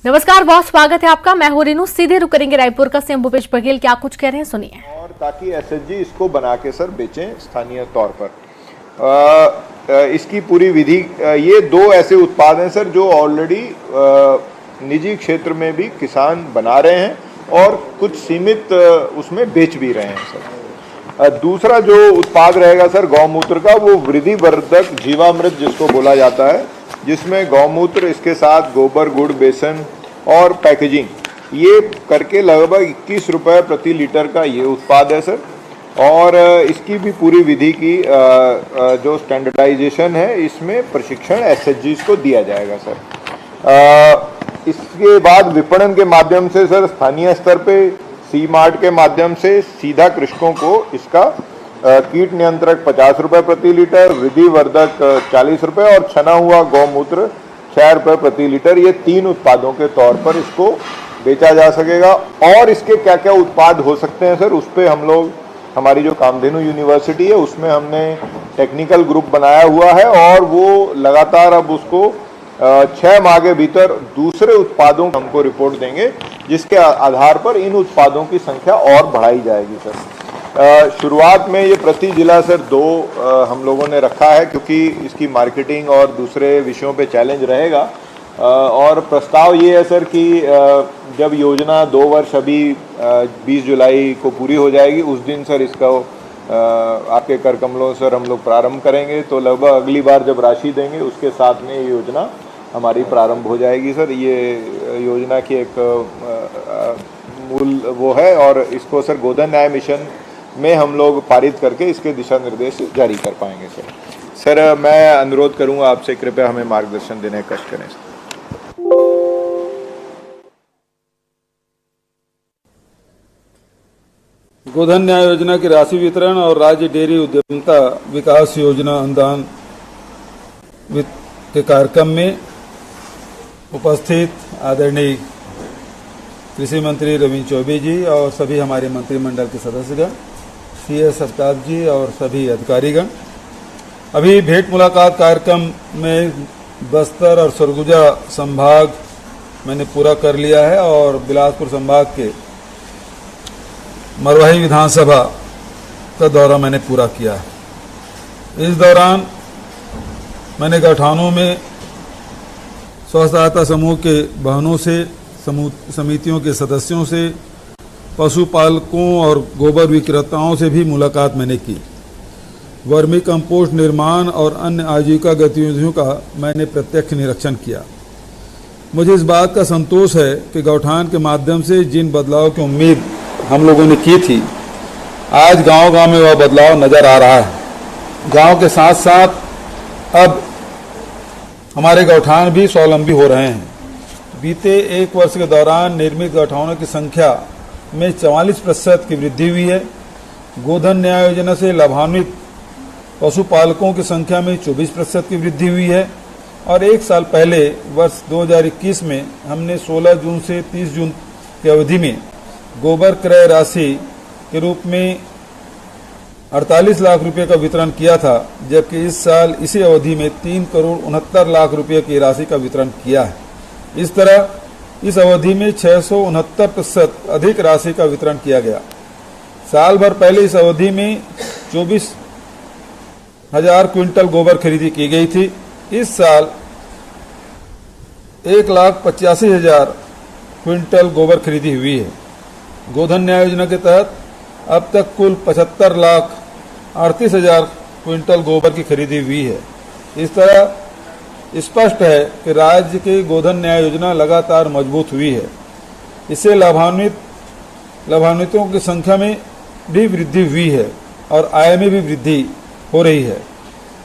नमस्कार बहुत स्वागत है आपका। मैं हूं रीनू। सीधे रुक करेंगे रायपुर का सीएम भूपेश बघेल क्या कुछ कह रहे हैं, सुनिए। और ताकि एसएचजी इसको बना के सर बेचें स्थानीय तौर पर। इसकी पूरी विधि, ये दो ऐसे उत्पाद हैं सर जो ऑलरेडी निजी क्षेत्र में भी किसान बना रहे हैं और कुछ सीमित उसमें बेच भी रहे हैं सर। दूसरा जो उत्पाद रहेगा सर गौमूत्र का, वो वृद्धि वर्धक जीवामृत जिसको बोला जाता है, जिसमें गौमूत्र, इसके साथ गोबर, गुड़, बेसन और पैकेजिंग, ये करके लगभग 21 रुपये प्रति लीटर का ये उत्पाद है सर। और इसकी भी पूरी विधि की जो स्टैंडर्डाइजेशन है, इसमें प्रशिक्षण एसएचजीज को दिया जाएगा सर। इसके बाद विपणन के माध्यम से सर स्थानीय स्तर पे सी मार्ट के माध्यम से सीधा कृषकों को इसका कीट नियंत्रक 50 रुपये प्रति लीटर, वृद्धि वर्धक 40 रुपये और छना हुआ गौमूत्र 6 रुपये प्रति लीटर, ये 3 उत्पादों के तौर पर इसको बेचा जा सकेगा। और इसके क्या क्या उत्पाद हो सकते हैं सर, उस पर हम लोग, हमारी जो कामधेनु यूनिवर्सिटी है उसमें हमने टेक्निकल ग्रुप बनाया हुआ है और वो लगातार अब उसको 6 माह के भीतर दूसरे उत्पादों हमको रिपोर्ट देंगे, जिसके आधार पर इन उत्पादों की संख्या और बढ़ाई जाएगी सर। शुरुआत में ये प्रति जिला सर 2 हम लोगों ने रखा है, क्योंकि इसकी मार्केटिंग और दूसरे विषयों पे चैलेंज रहेगा। और प्रस्ताव ये है सर कि जब योजना 2 वर्ष अभी 20 जुलाई को पूरी हो जाएगी, उस दिन सर इसका आपके कर कमलों सर हम लोग प्रारंभ करेंगे। तो लगभग अगली बार जब राशि देंगे उसके साथ में ये योजना हमारी प्रारंभ हो जाएगी सर। ये योजना की एक मूल वो है और इसको सर गोधन न्याय मिशन में हम लोग पारित करके इसके दिशा निर्देश जारी कर पाएंगे सर। सर मैं अनुरोध करूंगा आपसे, कृपया हमें मार्गदर्शन देने का कष्ट करें सर। गोधन न्याय योजना की राशि वितरण और राज्य डेयरी उद्यमिता विकास योजना अनुदान के कार्यक्रम में उपस्थित आदरणीय कृषि मंत्री रविन्द्र चौबे जी और सभी हमारे मंत्रिमंडल के सदस्यगण, सीएस अफ्ताब जी और सभी अधिकारीगण, अभी भेंट मुलाकात कार्यक्रम में बस्तर और सरगुजा संभाग मैंने पूरा कर लिया है और बिलासपुर संभाग के मरवाही विधानसभा का दौरा मैंने पूरा किया है। इस दौरान मैंने गौठानों में स्व सहायता समूह के बहनों से, समितियों के सदस्यों से, पशुपालकों और गोबर विक्रेताओं से भी मुलाकात मैंने की। वर्मी कंपोस्ट निर्माण और अन्य आजीविका गतिविधियों का मैंने प्रत्यक्ष निरीक्षण किया। मुझे इस बात का संतोष है कि गौठान के माध्यम से जिन बदलाव की उम्मीद हम लोगों ने की थी, आज गांव-गांव में वह बदलाव नजर आ रहा है। गांव के साथ साथ अब हमारे गौठान भी स्वावलंबी हो रहे हैं। बीते 1 वर्ष के दौरान निर्मित गौठानों की संख्या में 44% की वृद्धि हुई है। गोधन न्याय योजना से लाभान्वित पशुपालकों की संख्या में 24% की वृद्धि हुई है। और 1 साल पहले वर्ष 2021 में हमने 16 जून से 30 जून की अवधि में गोबर क्रय राशि के रूप में 48 लाख रुपए का वितरण किया था, जबकि इस साल इसी अवधि में 3 करोड़ 69 लाख रुपए की राशि का वितरण किया है। इस तरह इस अवधि में 669% अधिक राशि का वितरण किया गया। साल भर पहले इस अवधि में 24,000 क्विंटल गोबर खरीदी की गई थी। इस साल 1,85,000 क्विंटल गोबर खरीदी हुई है। गोधन न्याय योजना के तहत अब तक कुल 75,38,000 क्विंटल गोबर की खरीदी हुई है। इस तरह स्पष्ट है कि राज्य की गोधन न्याय योजना लगातार मजबूत हुई है। इससे लाभान्वितों की संख्या में भी वृद्धि हुई है और आय में भी वृद्धि हो रही है।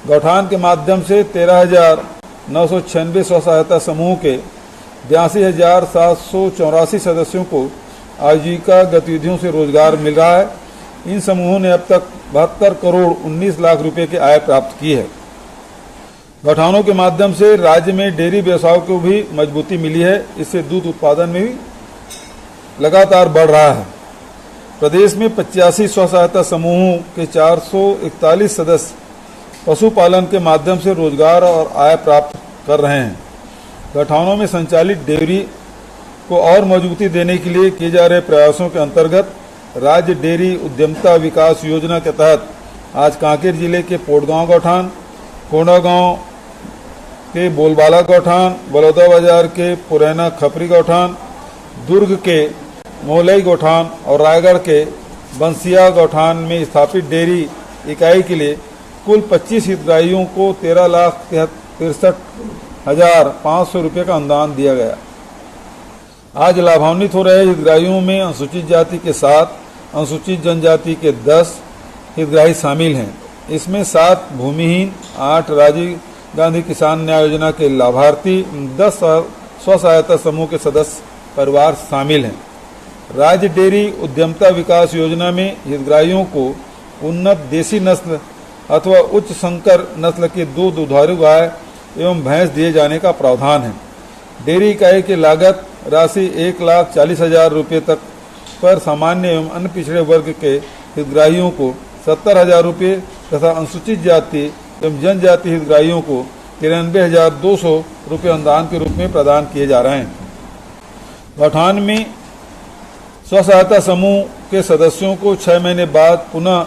गौठान के माध्यम से 13,996 स्व सहायता समूह के 82,784 सदस्यों को आजीविका गतिविधियों से रोजगार मिल रहा है। इन समूहों ने अब तक 72 करोड़ 19 लाख रुपए की आय प्राप्त की है। गौठानों के माध्यम से राज्य में डेयरी व्यवसाय को भी मजबूती मिली है। इससे दूध उत्पादन में भी लगातार बढ़ रहा है। प्रदेश में 85 स्व सहायता समूहों के 441 सदस्य पशुपालन के माध्यम से रोजगार और आय प्राप्त कर रहे हैं। गौठानों में संचालित डेयरी को और मजबूती देने के लिए किए जा रहे प्रयासों के अंतर्गत राज्य डेयरी उद्यमता विकास योजना के तहत आज कांकेर जिले के पोटगांव गौठान, कोंडागांव के बोलबाला गौठान, बलौदा बाजार के पुरैना खपरी गौठान, दुर्ग के मोलई गौठान और रायगढ़ के बंसिया गौठान में स्थापित डेयरी इकाई के लिए कुल 25 हितग्राहियों को 13,63,500 रुपये का अनुदान दिया गया। आज लाभान्वित हो रहे हितग्राहियों में अनुसूचित जाति के 7, अनुसूचित जनजाति के 10 हितग्राही शामिल हैं। इसमें 7 भूमिहीन, 8 राजीव गांधी किसान न्याय योजना के लाभार्थी, 10 स्व सहायता समूह के सदस्य परिवार शामिल हैं। राज्य डेयरी उद्यमता विकास योजना में हितग्राहियों को उन्नत देसी नस्ल अथवा उच्च संकर नस्ल के दुधारू गाय एवं भैंस दिए जाने का प्रावधान है। डेयरी इकाई की लागत राशि 1,40,000 रुपये तक पर सामान्य एवं अन्य पिछड़े वर्ग के हितग्राहियों को 70,000 रुपये तथा अनुसूचित जाति एवं जनजाति हितग्राहियों को 93,200 रुपये अनुदान के रूप में प्रदान किए जा रहे हैं। गौठान में स्व सहायता समूह के सदस्यों को 6 महीने बाद पुनः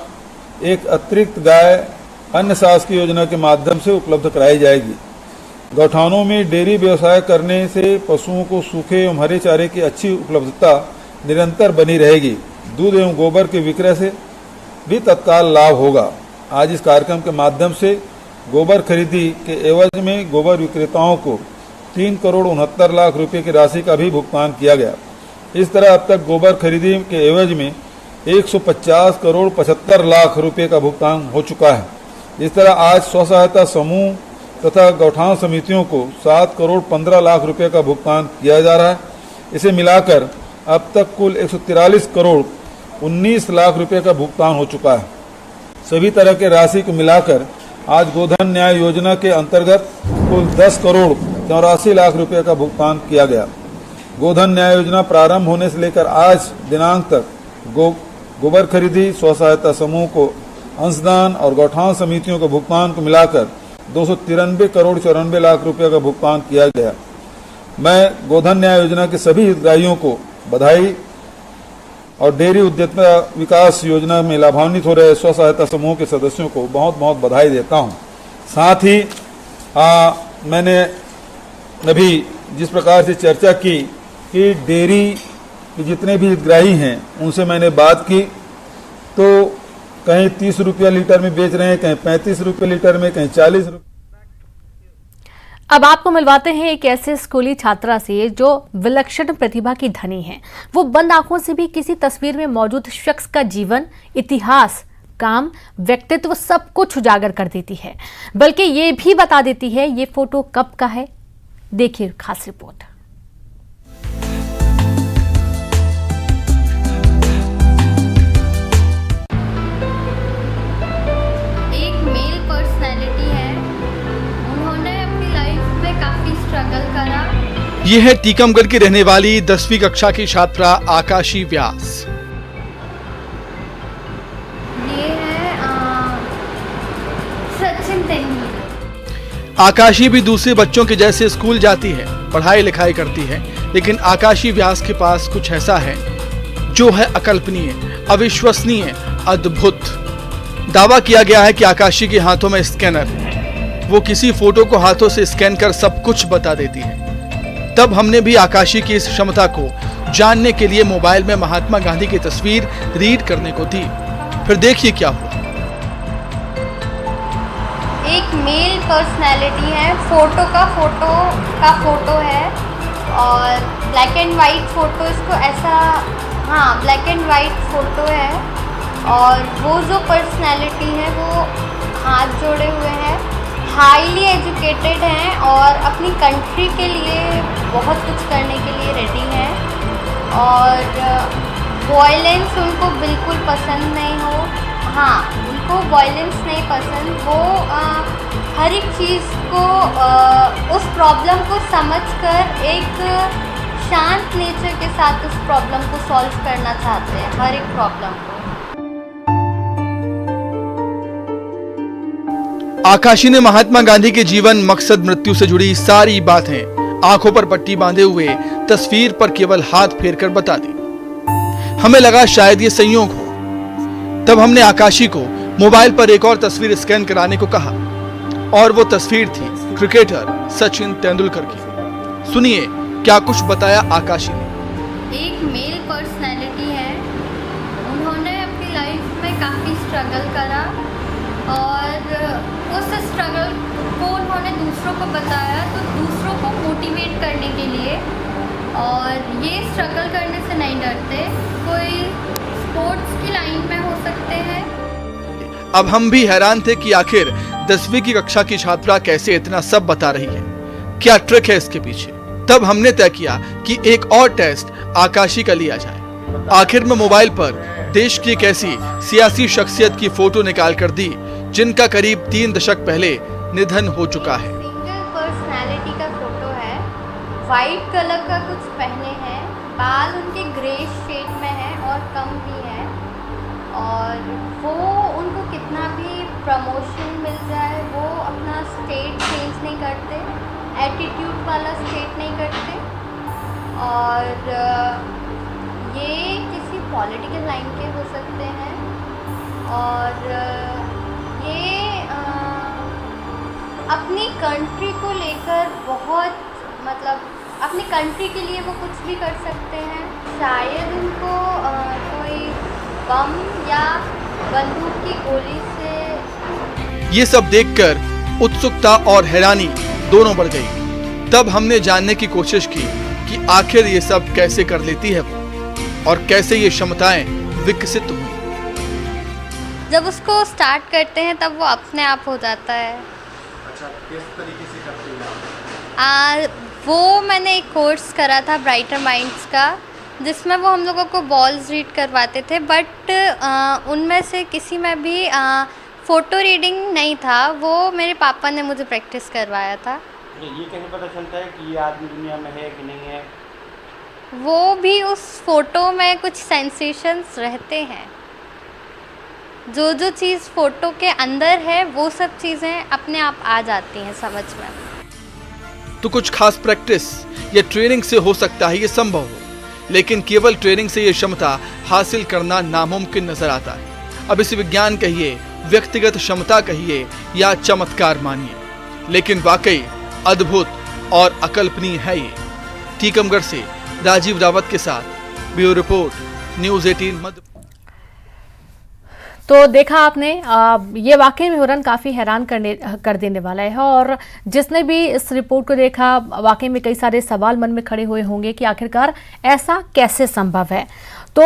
एक अतिरिक्त गाय अन्य शासकीय योजना के माध्यम से उपलब्ध कराई जाएगी। गौठानों में डेयरी व्यवसाय करने से पशुओं को सूखे एवं हरे चारे की अच्छी उपलब्धता निरंतर बनी रहेगी। दूध एवं गोबर के विक्रय से भी तत्काल लाभ होगा। आज इस कार्यक्रम के माध्यम से गोबर खरीदी के एवज में गोबर विक्रेताओं को 3,69 लाख रुपए की राशि का भी भुगतान किया गया। इस तरह अब तक गोबर खरीदी के एवज में 150,75 लाख रुपए का भुगतान हो चुका है। इस तरह आज स्व सहायता समूह तथा गौठान समितियों को 7,15 लाख रुपए का भुगतान किया जा रहा है। इसे मिलाकर अब तक कुल 143,19 लाख रुपए का भुगतान हो चुका है। सभी तरह के राशि को मिलाकर आज गोधन न्याय योजना के अंतर्गत कुल 10,84 लाख रुपए का भुगतान किया गया। गोधन न्याय योजना प्रारंभ होने से लेकर आज दिनांक तक गोबर खरीदी, स्व सहायता समूह को अंशदान और गौठान समितियों के भुगतान को मिलाकर 293,94 लाख रुपए का भुगतान किया गया। मैं गोधन न्याय योजना के सभी हितग्राहियों को बधाई और डेयरी उद्यमता विकास योजना में लाभान्वित हो रहे स्व सहायता समूह के सदस्यों को बहुत बहुत बधाई देता हूं। साथ ही मैंने अभी जिस प्रकार से चर्चा की कि डेयरी के जितने भी हितग्राही हैं उनसे मैंने बात की, तो कहीं 30 रुपया लीटर में बेच रहे हैं, कहीं 35 रुपये लीटर में, कहीं 40 रुपये। अब आपको मिलवाते हैं एक ऐसे स्कूली छात्रा से जो विलक्षण प्रतिभा की धनी है। वो बंद आंखों से भी किसी तस्वीर में मौजूद शख्स का जीवन, इतिहास, काम, व्यक्तित्व सब कुछ उजागर कर देती है, बल्कि ये भी बता देती है ये फोटो कब का है। देखिए खास रिपोर्ट। एक मेल पर्सनैलिटी है, उन्होंने अपनी लाइफ में काफी स्ट्रगल करा। ये है टीकमगढ़ की रहने वाली 10वीं कक्षा की छात्रा आकाशी व्यास। ये है सचिन तेंदुलकर। आकाशी भी दूसरे बच्चों के जैसे स्कूल जाती है, पढ़ाई लिखाई करती है, लेकिन आकाशी व्यास के पास कुछ ऐसा है जो है अकल्पनीय, अविश्वसनीय, अद्भुत। दावा किया गया है कि आकाशी के हाथों में स्कैनर है, वो किसी फोटो को हाथों से स्कैन कर सब कुछ बता देती है। तब हमने भी आकाशी की इस क्षमता को जानने के लिए मोबाइल में महात्मा गांधी की तस्वीर रीड करने को दी। फिर देखिए क्या हुआ। एक मेल पर्सनैलिटी है, फोटो का फोटो है और ब्लैक एंड वाइट फोटो, इसको ऐसा, हाँ ब्लैक एंड वाइट फोटो है। और वो जो पर्सनैलिटी है वो हाथ जोड़े हुए हैं, हाईली एजुकेटेड हैं और अपनी कंट्री के लिए बहुत कुछ करने के लिए रेडी हैं। और वॉयलेंस उनको बिल्कुल पसंद नहीं हो, हाँ उनको वॉयलेंस नहीं पसंद, वो हर एक चीज़ को उस प्रॉब्लम को समझकर एक शांत नेचर के साथ उस प्रॉब्लम को सॉल्व करना चाहते हैं, हर एक प्रॉब्लम को। आकाशी ने महात्मा गांधी के जीवन, मकसद, मृत्यु से जुड़ी सारी बातें आंखों पर पट्टी बांधे हुए तस्वीर पर केवल हाथ फेर कर बता दी। हमें लगा शायद ये संयोग हो। तब हमने आकाशी को मोबाइल पर एक और तस्वीर स्कैन कराने को कहा और वो तस्वीर थी क्रिकेटर सचिन तेंदुलकर की। सुनिए क्या कुछ बताया आकाशी ने। एक मेल पर्सनैलिटी है, उन्होंने अपनी लाइफ में काफ़ी स्ट्रगल करा और उस स्ट्रगल को उन्होंने दूसरों को बताया, तो दूसरों को मोटिवेट करने के लिए, और ये स्ट्रगल करने से नहीं डरते। कोई स्पोर्ट्स की लाइन में हो सकते हैं। अब हम भी हैरान थे कि आखिर 10वीं की कक्षा की छात्रा कैसे इतना सब बता रही है, क्या ट्रिक है इसके पीछे। तब हमने तय किया कि एक और टेस्ट आकाशी का लिया जाए। आखिर में मोबाइल पर देश की एक ऐसी सियासी शख्सियत की फोटो निकाल कर दी जिनका करीब 3 दशक पहले निधन हो चुका है। सिंगल पर्सनैलिटी का फोटो है, वाइट कलर का कुछ पहने हैं, बाल उनके ग्रे शेड में है और कम भी है, और वो उनको कितना भी प्रमोशन मिल जाए वो अपना स्टेट चेंज नहीं करते, एटीट्यूड वाला स्टेट नहीं करते। और ये किसी पॉलिटिकल लाइन के हो सकते हैं, और ये अपनी कंट्री को लेकर बहुत, मतलब अपनी कंट्री के लिए वो कुछ भी कर सकते हैं। शायद उनको कोई बम या बंदूक की गोली से। ये सब देखकर उत्सुकता और हैरानी दोनों बढ़ गई। तब हमने जानने की कोशिश की कि आखिर ये सब कैसे कर लेती है वो, और कैसे ये क्षमताएं विकसित हुई। जब उसको स्टार्ट करते हैं तब वो अपने आप हो जाता है। अच्छा, किस तरीके से करते हैं? वो मैंने एक कोर्स करा था ब्राइटर माइंड्स का, जिसमें वो हम लोगों को बॉल्स रीड करवाते थे, बट उनमें से किसी में भी फ़ोटो रीडिंग नहीं था। वो मेरे पापा ने मुझे प्रैक्टिस करवाया था। ये कैसे पता चलता है कि ये आदमी दुनिया में है कि नहीं है? वो भी उस फ़ोटो में कुछ सेंसेशंस रहते हैं, जो जो चीज़ फ़ोटो के अंदर है वो सब चीज़ें अपने आप आ जाती हैं समझ में। तो कुछ खास प्रैक्टिस या ट्रेनिंग से हो सकता है ये संभव हो, लेकिन केवल ट्रेनिंग से ये क्षमता हासिल करना नामुमकिन नजर आता है। अब इस विज्ञान कहिए, व्यक्तिगत क्षमता कहिए या चमत्कार मानिए, लेकिन वाकई अद्भुत और अकल्पनीय है ये। टीकमगढ़ से राजीव रावत के साथ ब्यूरो रिपोर्ट, न्यूज़ 18 मध्य। तो देखा आपने, ये वाकई में हुरन काफ़ी हैरान कर देने वाला है, और जिसने भी इस रिपोर्ट को देखा वाकई में कई सारे सवाल मन में खड़े हुए होंगे कि आखिरकार ऐसा कैसे संभव है। तो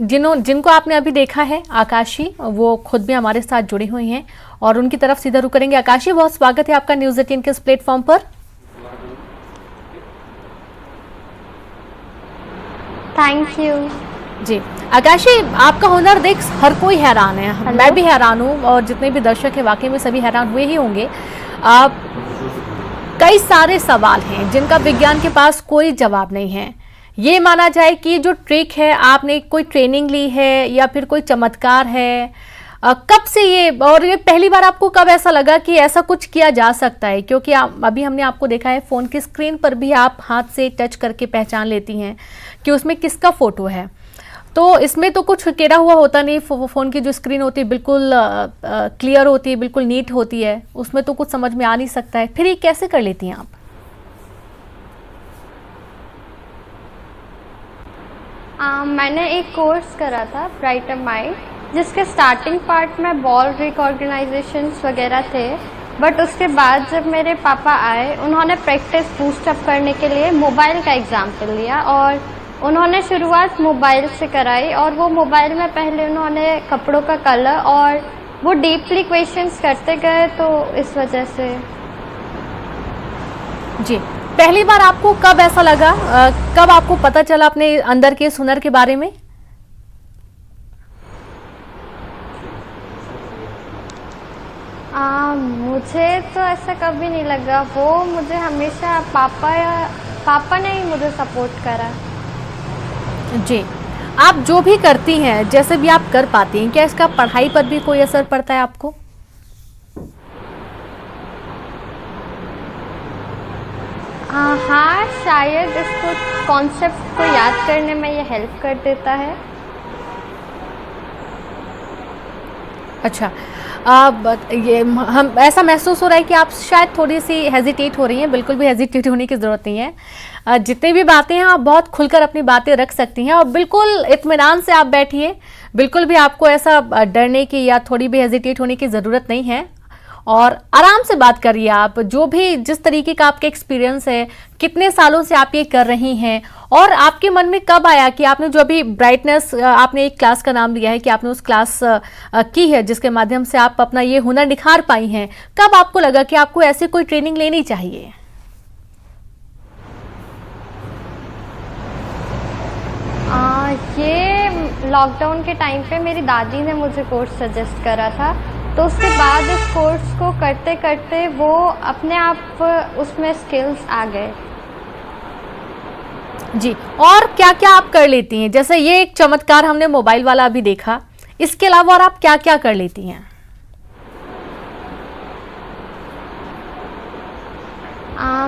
जिनको आपने अभी देखा है आकाशी, वो खुद भी हमारे साथ जुड़ी हुई हैं और उनकी तरफ सीधा रुख करेंगे। आकाशी, बहुत स्वागत है आपका न्यूज़ 18 के इस प्लेटफॉर्म पर। थैंक यू जी आकाशी, आपका हुनर देख हर कोई हैरान है, मैं भी हैरान हूँ और जितने भी दर्शक हैं वाकई में सभी हैरान हुए ही होंगे। कई सारे सवाल हैं जिनका विज्ञान के पास कोई जवाब नहीं है। ये माना जाए कि जो ट्रिक है, आपने कोई ट्रेनिंग ली है या फिर कोई चमत्कार है, कब से ये, और ये पहली बार आपको कब ऐसा लगा कि ऐसा कुछ किया जा सकता है? क्योंकि अभी हमने आपको देखा है फ़ोन की स्क्रीन पर भी आप हाथ से टच करके पहचान लेती हैं कि उसमें किसका फ़ोटो है। तो इसमें तो कुछ टेढ़ा हुआ होता नहीं, फ़ोन की जो स्क्रीन होती है बिल्कुल क्लियर होती है, बिल्कुल नीट होती है, उसमें तो कुछ समझ में आ नहीं सकता है। फिर ये कैसे कर लेती हैं आप? मैंने एक कोर्स करा था ब्राइटर माइंड, जिसके स्टार्टिंग पार्ट में बॉल रिकॉर्गनाइजेशंस वगैरह थे, बट उसके बाद जब मेरे पापा आए उन्होंने प्रैक्टिस बूस्ट अप करने के लिए मोबाइल का एग्जाम्पल लिया, और उन्होंने शुरुआत मोबाइल से कराई। और वो मोबाइल में पहले उन्होंने कपड़ों का कलर और वो डीपली क्वेश्चंस करते गए, तो इस वजह से। जी, पहली बार आपको कब ऐसा लगा, कब आपको पता चला अपने अंदर के हुनर के बारे में? मुझे तो ऐसा कभी नहीं लगा, वो मुझे हमेशा पापा ने ही मुझे सपोर्ट करा। जी, आप जो भी करती हैं, जैसे भी आप कर पाती हैं, क्या इसका पढ़ाई पर भी कोई असर पड़ता है आपको? हाँ, शायद इसको कॉन्सेप्ट को याद करने में ये हेल्प कर देता है। अच्छा, ये हम ऐसा महसूस हो रहा है कि आप शायद थोड़ी सी हेजिटेट हो रही हैं। बिल्कुल भी हेजिटेट होने की ज़रूरत नहीं है। जितनी भी बातें हैं आप बहुत खुलकर अपनी बातें रख सकती हैं और बिल्कुल इत्मीनान से आप बैठिए। बिल्कुल भी आपको ऐसा डरने की या थोड़ी भी हेजिटेट होने की ज़रूरत नहीं है और आराम से बात करिए। आप जो भी जिस तरीके का आपका एक्सपीरियंस है, कितने सालों से आप ये कर रही हैं और आपके मन में कब आया कि आपने जो अभी ब्राइटनेस, आपने एक क्लास का नाम लिया है कि आपने उस क्लास की है जिसके माध्यम से आप अपना ये हुनर निखार पाई हैं, कब आपको लगा कि आपको ऐसी कोई ट्रेनिंग लेनी चाहिए? ये लॉकडाउन के टाइम पे मेरी दादी ने मुझे कोर्स सजेस्ट करा था, तो उसके बाद इस कोर्स को करते करते वो अपने आप उसमें स्किल्स आ गए। जी, और क्या क्या आप कर लेती हैं? जैसे ये एक चमत्कार हमने मोबाइल वाला अभी देखा, इसके अलावा और आप क्या क्या कर लेती हैं?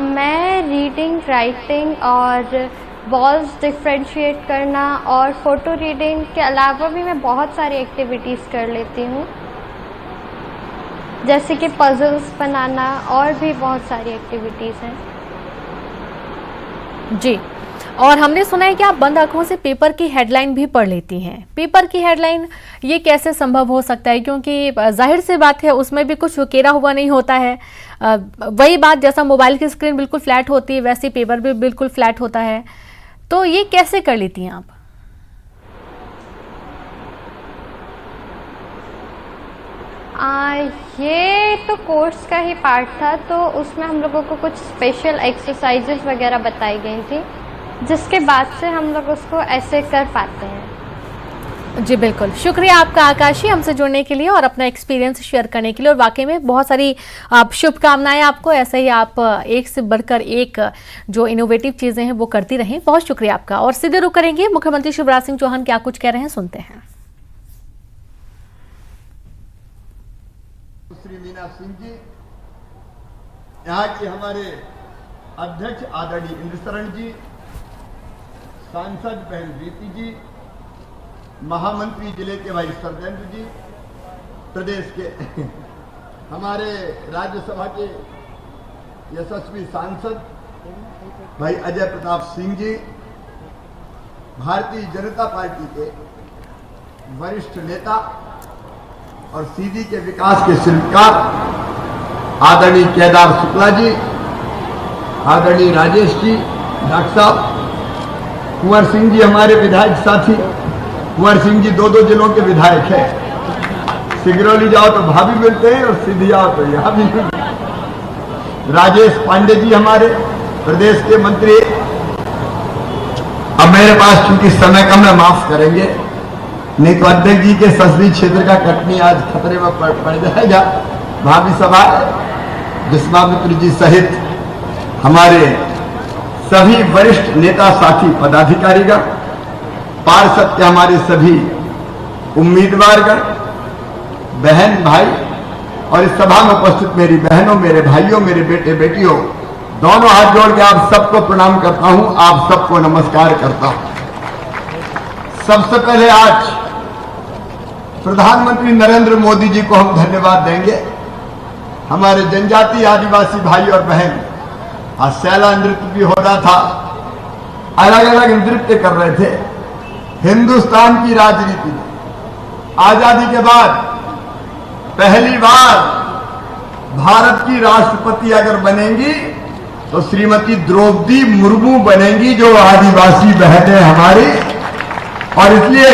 मैं रीडिंग, राइटिंग और बॉल्स डिफ्रेंशिएट करना और फोटो रीडिंग के अलावा भी मैं बहुत सारी एक्टिविटीज़ कर लेती हूँ, जैसे कि पजल्स बनाना और भी बहुत सारी एक्टिविटीज़ हैं। जी, और हमने सुना है कि आप बंद आंखों से पेपर की हेडलाइन भी पढ़ लेती हैं। पेपर की हेडलाइन ये कैसे संभव हो सकता है? क्योंकि जाहिर सी बात है उसमें भी कुछ उकेरा हुआ नहीं होता है। वही बात, जैसा मोबाइल की स्क्रीन बिल्कुल फ्लैट होती है वैसे पेपर भी बिल्कुल फ्लैट होता है, तो ये कैसे कर लेती हैं आप? ये तो कोर्स का ही पार्ट था, तो उसमें हम लोगों को कुछ स्पेशल एक्सरसाइजेस वगैरह बताई गई थी, जिसके बाद से हम लोग उसको ऐसे कर पाते हैं। जी बिल्कुल, शुक्रिया आपका आकाशी, हमसे जुड़ने के लिए और अपना एक्सपीरियंस शेयर करने के लिए। और वाकई में बहुत सारी शुभकामनाएं आपको, ऐसे ही आप एक से बढ़कर एक जो इनोवेटिव चीज़ें हैं वो करती रहें। बहुत शुक्रिया आपका। और सीधे रुक करेंगे, मुख्यमंत्री शिवराज सिंह चौहान क्या कुछ कह रहे हैं, सुनते हैं। श्री मीना सिंह जी, यहाँ के हमारे अध्यक्ष आदरणीय इंद्रशरण जी, सांसद बहन प्रीति जी, महामंत्री जिले के भाई सरदेंद्र जी, प्रदेश के हमारे राज्यसभा के यशस्वी सांसद भाई अजय प्रताप सिंह जी, भारतीय जनता पार्टी के वरिष्ठ नेता और सीधी के विकास के शिल्पकार आदरणीय केदार शुक्ला जी, आदरणीय राजेश जी, डॉक्टर साहब, कुंवर सिंह जी हमारे विधायक साथी। कुंवर सिंह जी दो जिलों के विधायक हैं। सिगरौली जाओ तो भाभी मिलते हैं और सीधी जाओ तो यहाँ भी मिलते हैं। राजेश पांडे जी हमारे प्रदेश के मंत्री। अब मेरे पास चूंकि समय कम है, माफ करेंगे, नहीं तो अध्यक्ष जी के संसदीय क्षेत्र का कटनी आज खतरे में पड़ जाएगा। भाभी सभा विश्वामित्र जी सहित हमारे सभी वरिष्ठ नेता साथी पदाधिकारीगण, पार्षद के हमारे सभी उम्मीदवारगण, बहन भाई और इस सभा में उपस्थित मेरी बहनों, मेरे भाइयों, मेरे बेटे बेटियों, दोनों हाथ जोड़ के आप सबको प्रणाम करता हूं, आप सबको नमस्कार करता हूं। सबसे पहले आज प्रधानमंत्री नरेंद्र मोदी जी को हम धन्यवाद देंगे। हमारे जनजातीय आदिवासी भाई और बहन, आज शैला नृत्य भी हो रहा था, अलग अलग नृत्य कर रहे थे। हिंदुस्तान की राजनीति में आजादी के बाद पहली बार भारत की राष्ट्रपति अगर बनेंगी तो श्रीमती द्रौपदी मुर्मू बनेंगी, जो आदिवासी बहनें हमारी। और इसलिए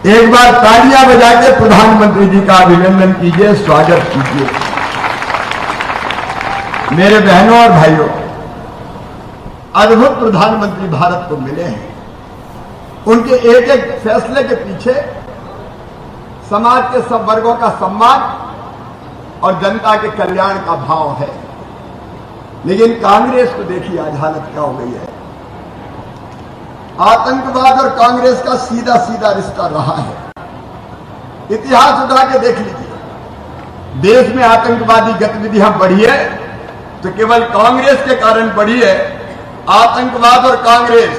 एक बार तालियां बजा के प्रधानमंत्री जी का अभिनंदन कीजिए, स्वागत कीजिए। मेरे बहनों और भाइयों, अद्भुत प्रधानमंत्री भारत को मिले हैं। उनके एक एक फैसले के पीछे समाज के सब वर्गों का सम्मान और जनता के कल्याण का भाव है। लेकिन कांग्रेस को देखिए आज हालत क्या हो गई है। आतंकवाद और कांग्रेस का सीधा सीधा रिश्ता रहा है। इतिहास उठा के देख लीजिए, देश में आतंकवादी गतिविधियां बढ़ी है तो केवल कांग्रेस के कारण बढ़ी है। आतंकवाद और कांग्रेस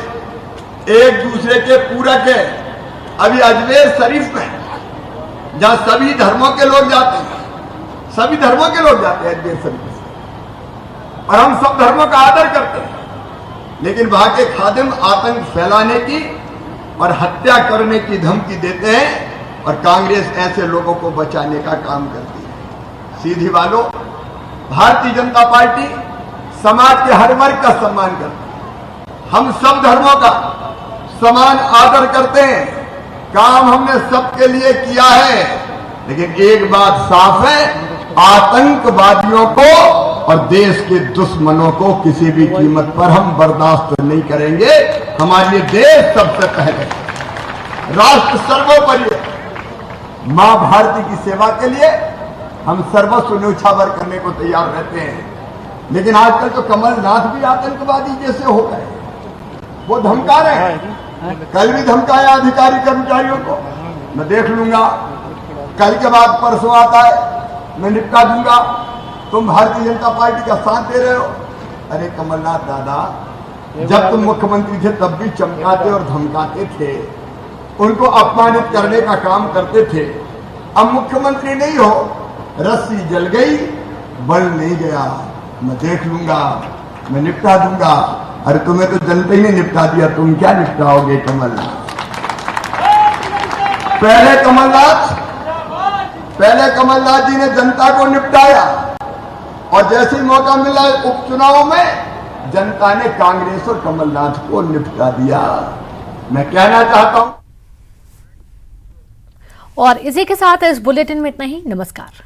एक दूसरे के पूरक है। अभी अजमेर शरीफ में जहां सभी धर्मों के लोग जाते हैं, सभी धर्मों के लोग जाते हैं अजमेर शरीफ से, और हम सब धर्मों का आदर करते हैं, लेकिन वहां के खादिम आतंक फैलाने की और हत्या करने की धमकी देते हैं और कांग्रेस ऐसे लोगों को बचाने का काम करती है। सीधी वालों, भारतीय जनता पार्टी समाज के हर वर्ग का सम्मान करती है। हम सब धर्मों का समान आदर करते हैं। काम हमने सबके लिए किया है, लेकिन एक बात साफ है, आतंकवादियों को और देश के दुश्मनों को किसी भी कीमत पर हम बर्दाश्त नहीं करेंगे। हमारे लिए देश सबसे पहले, राष्ट्र सर्वोपरि है। मां भारती की सेवा के लिए हम सर्वस्व न्यौछावर करने को तैयार रहते हैं, लेकिन आजकल तो कमलनाथ भी आतंकवादी जैसे हो गए। वो धमका रहे हैं, कल भी धमकाया अधिकारी कर्मचारियों को। मैं देख लूंगा, कल के बाद परसों आता है, मैं निपटा दूंगा। तुम भारतीय जनता पार्टी का साथ दे रहे हो। अरे कमलनाथ दादा, जब तुम मुख्यमंत्री थे तब भी चमकाते और धमकाते थे, उनको अपमानित करने का काम करते थे। अब मुख्यमंत्री नहीं हो, रस्सी जल गई, बल नहीं गया। मैं देख लूंगा, मैं निपटा दूंगा। अरे तुम्हें तो जनता ही ने निपटा दिया, तुम क्या निपटाओगे कमलनाथ? पहले कमलनाथ जी ने जनता को निपटाया, और जैसे ही मौका मिला उपचुनाव में जनता ने कांग्रेस और कमलनाथ को निपटा दिया। मैं कहना चाहता हूं। और इसी के साथ इस बुलेटिन में इतना ही। नमस्कार।